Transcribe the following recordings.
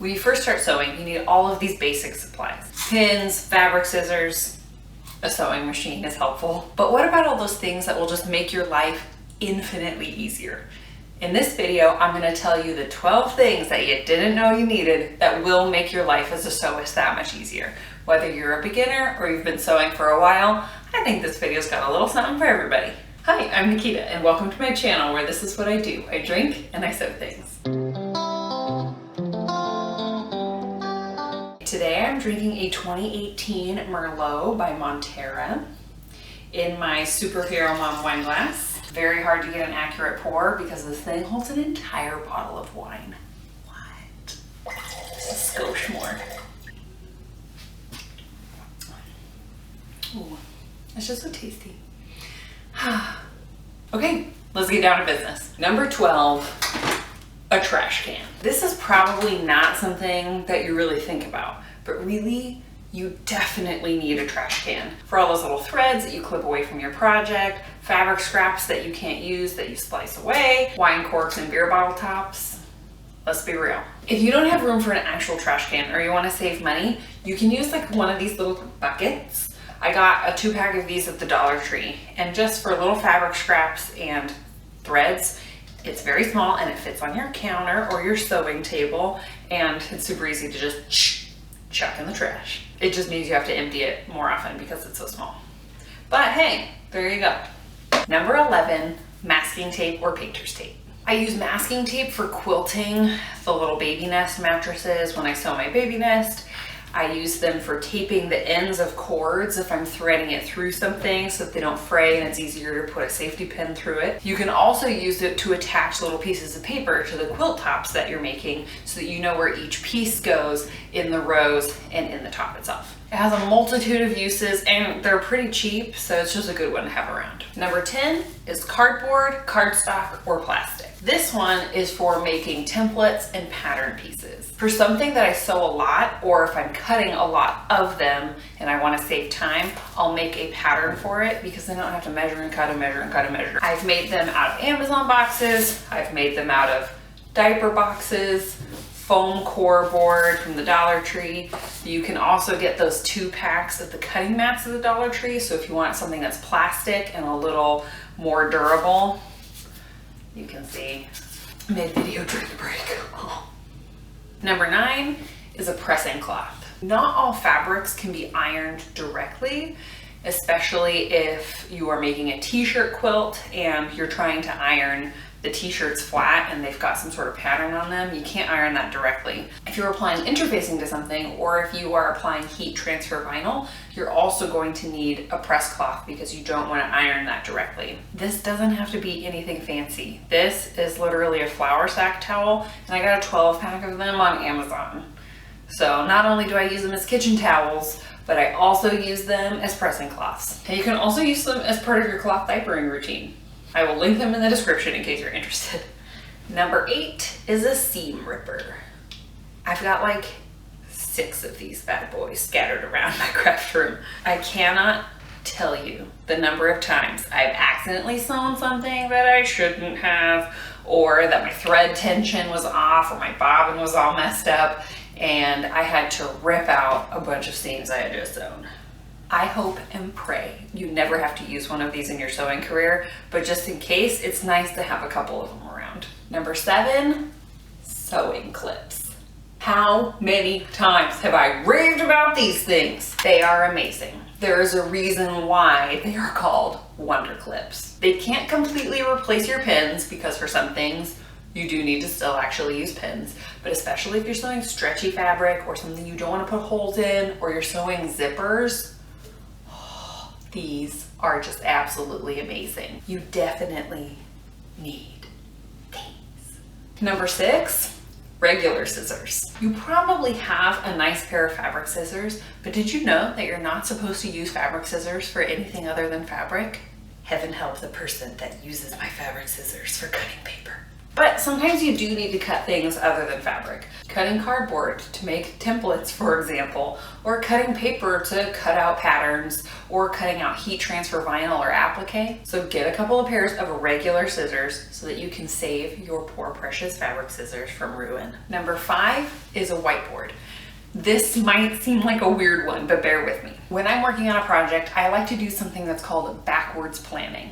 When you first start sewing, you need all of these basic supplies. Pins, fabric scissors, a sewing machine is helpful. But what about all those things that will just make your life infinitely easier? In this video, I'm going to tell you the 12 things that you didn't know you needed that will make your life as a sewist that much easier. Whether you're a beginner or you've been sewing for a while, I think this video's got a little something for everybody. Hi, I'm Nikita and welcome to my channel where this is what I do. I drink and I sew things. Today I'm drinking a 2018 Merlot by Montera in my Superhero Mom wine glass. Very hard to get an accurate pour because this thing holds an entire bottle of wine. What? This is skosh more. Ooh, it's just so tasty. Okay, let's get down to business. Number 12, a trash can. This is probably not something that you really think about, but really, you definitely need a trash can. For all those little threads that you clip away from your project, fabric scraps that you can't use that you slice away, wine corks and beer bottle tops. Let's be real. If you don't have room for an actual trash can or you want to save money, you can use like one of these little buckets. I got a 2-pack of these at the Dollar Tree, and just for little fabric scraps and threads, it's very small and it fits on your counter or your sewing table, and it's super easy to just chuck in the trash. It just means you have to empty it more often because it's so small. But hey, there you go. Number 11, masking tape or painter's tape. I use masking tape for quilting the little baby nest mattresses when I sew my baby nest. I use them for taping the ends of cords if I'm threading it through something so that they don't fray and it's easier to put a safety pin through it. You can also use it to attach little pieces of paper to the quilt tops that you're making so that you know where each piece goes in the rows and in the top itself. It has a multitude of uses and they're pretty cheap, so it's just a good one to have around. Number 10 is cardboard, cardstock, or plastic. This one is for making templates and pattern pieces. For something that I sew a lot, or if I'm cutting a lot of them and I want to save time, I'll make a pattern for it because then I don't have to measure and cut and measure and cut and measure. I've made them out of Amazon boxes. I've made them out of diaper boxes, foam core board from the Dollar Tree. You can also get those 2-packs of the cutting mats at the Dollar Tree. So if you want something that's plastic and a little more durable, you can see I made a video during the break. Number 9 is a pressing cloth. Not all fabrics can be ironed directly, especially if you are making a t-shirt quilt and you're trying to iron the t-shirts flat and they've got some sort of pattern on them. You can't iron that directly. If you're applying interfacing to something, or if you are applying heat transfer vinyl, you're also going to need a press cloth because you don't want to iron that directly. This doesn't have to be anything fancy. This is literally a flour sack towel, and I got a 12-pack of them on Amazon. So not only do I use them as kitchen towels, but I also use them as pressing cloths. And you can also use them as part of your cloth diapering routine. I will link them in the description in case you're interested. Number 8 is a seam ripper. I've got like 6 of these bad boys scattered around my craft room. I cannot tell you the number of times I've accidentally sewn something that I shouldn't have, or that my thread tension was off, or my bobbin was all messed up, and I had to rip out a bunch of seams I had just sewn. I hope and pray you never have to use one of these in your sewing career, but just in case, it's nice to have a couple of them around. Number 7, sewing clips. How many times have I raved about these things? They are amazing. There is a reason why they are called wonder clips. They can't completely replace your pins because for some things, you do need to still actually use pins, but especially if you're sewing stretchy fabric or something you don't want to put holes in, or you're sewing zippers, these are just absolutely amazing. You definitely need these. Number 6, regular scissors. You probably have a nice pair of fabric scissors, but did you know that you're not supposed to use fabric scissors for anything other than fabric? Heaven help the person that uses my fabric scissors for cutting paper. But sometimes you do need to cut things other than fabric. Cutting cardboard to make templates, for example, or cutting paper to cut out patterns, or cutting out heat transfer vinyl or applique. So get a couple of pairs of regular scissors so that you can save your poor precious fabric scissors from ruin. Number 5 is a whiteboard. This might seem like a weird one, but bear with me. When I'm working on a project, I like to do something that's called backwards planning.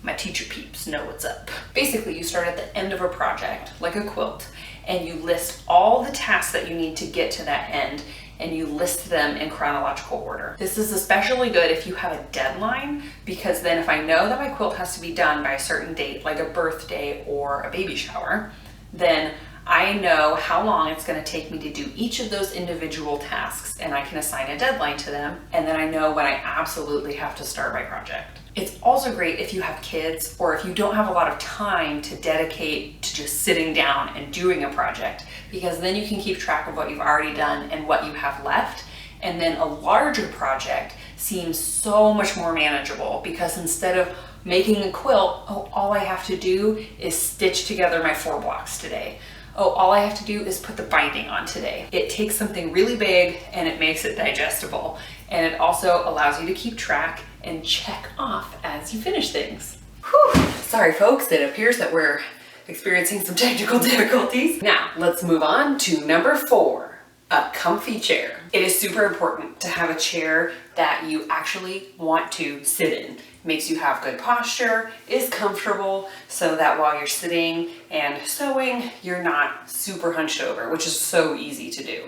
My teacher peeps know what's up. Basically, you start at the end of a project, like a quilt, and you list all the tasks that you need to get to that end, and you list them in chronological order. This is especially good if you have a deadline, because then if I know that my quilt has to be done by a certain date, like a birthday or a baby shower, then I know how long it's going to take me to do each of those individual tasks, and I can assign a deadline to them, and then I know when I absolutely have to start my project. It's also great if you have kids, or if you don't have a lot of time to dedicate to just sitting down and doing a project, because then you can keep track of what you've already done and what you have left. And then a larger project seems so much more manageable, because instead of making a quilt, oh, all I have to do is stitch together my 4 blocks today. Oh, all I have to do is put the binding on today. It takes something really big and it makes it digestible. And it also allows you to keep track and check off as you finish things. Whew. Sorry folks, it appears that we're experiencing some technical difficulties. Now, let's move on to number 4, a comfy chair. It is super important to have a chair that you actually want to sit in. It makes you have good posture, is comfortable, so that while you're sitting and sewing, you're not super hunched over, which is so easy to do.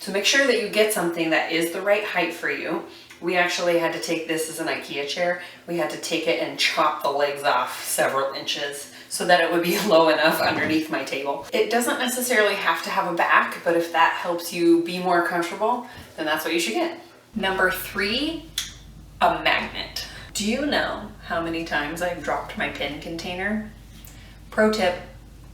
So make sure that you get something that is the right height for you. We actually had to take this as an IKEA chair. We had to take it and chop the legs off several inches so that it would be low enough underneath my table. It doesn't necessarily have to have a back, but if that helps you be more comfortable, then that's what you should get. Number 3, a magnet. Do you know how many times I've dropped my pin container? Pro tip,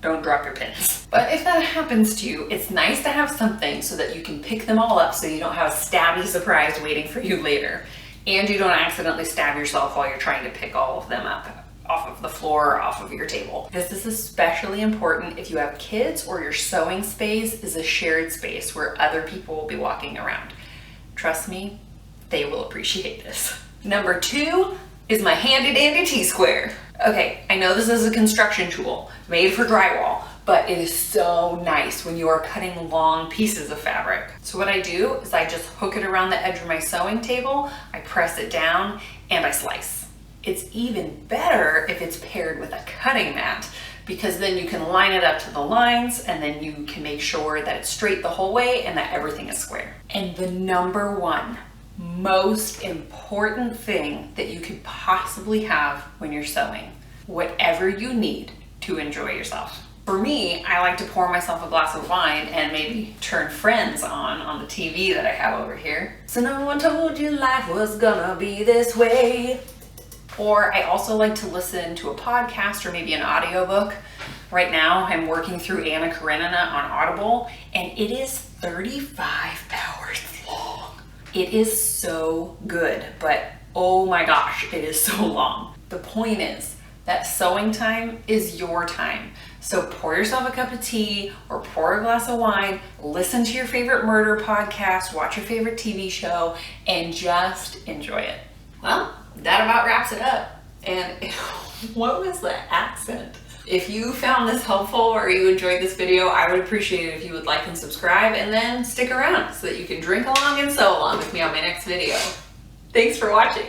don't drop your pins. But if that happens to you, it's nice to have something so that you can pick them all up so you don't have a stabby surprise waiting for you later. And you don't accidentally stab yourself while you're trying to pick all of them up off of the floor or off of your table. This is especially important if you have kids or your sewing space is a shared space where other people will be walking around. Trust me, they will appreciate this. Number 2 is my handy dandy Tsquare. Okay, I know this is a construction tool made for drywall, but it is so nice when you are cutting long pieces of fabric. So what I do is I just hook it around the edge of my sewing table, I press it down, and I slice. It's even better if it's paired with a cutting mat, because then you can line it up to the lines, and then you can make sure that it's straight the whole way and that everything is square. And the number 1 most important thing that you could possibly have when you're sewing, whatever you need to enjoy yourself. For me, I like to pour myself a glass of wine and maybe turn Friends on the TV that I have over here. So no one told you life was gonna be this way. Or I also like to listen to a podcast or maybe an audiobook. Right now, I'm working through Anna Karenina on Audible, and it is 35 hours long. It is so good, but oh my gosh, it is so long. The point is that sewing time is your time. So pour yourself a cup of tea or pour a glass of wine, listen to your favorite murder podcast, watch your favorite TV show, and just enjoy it. Well, that about wraps it up. And what was the accent? If you found this helpful or you enjoyed this video, I would appreciate it if you would like and subscribe, and then stick around so that you can drink along and sew along with me on my next video. Thanks for watching.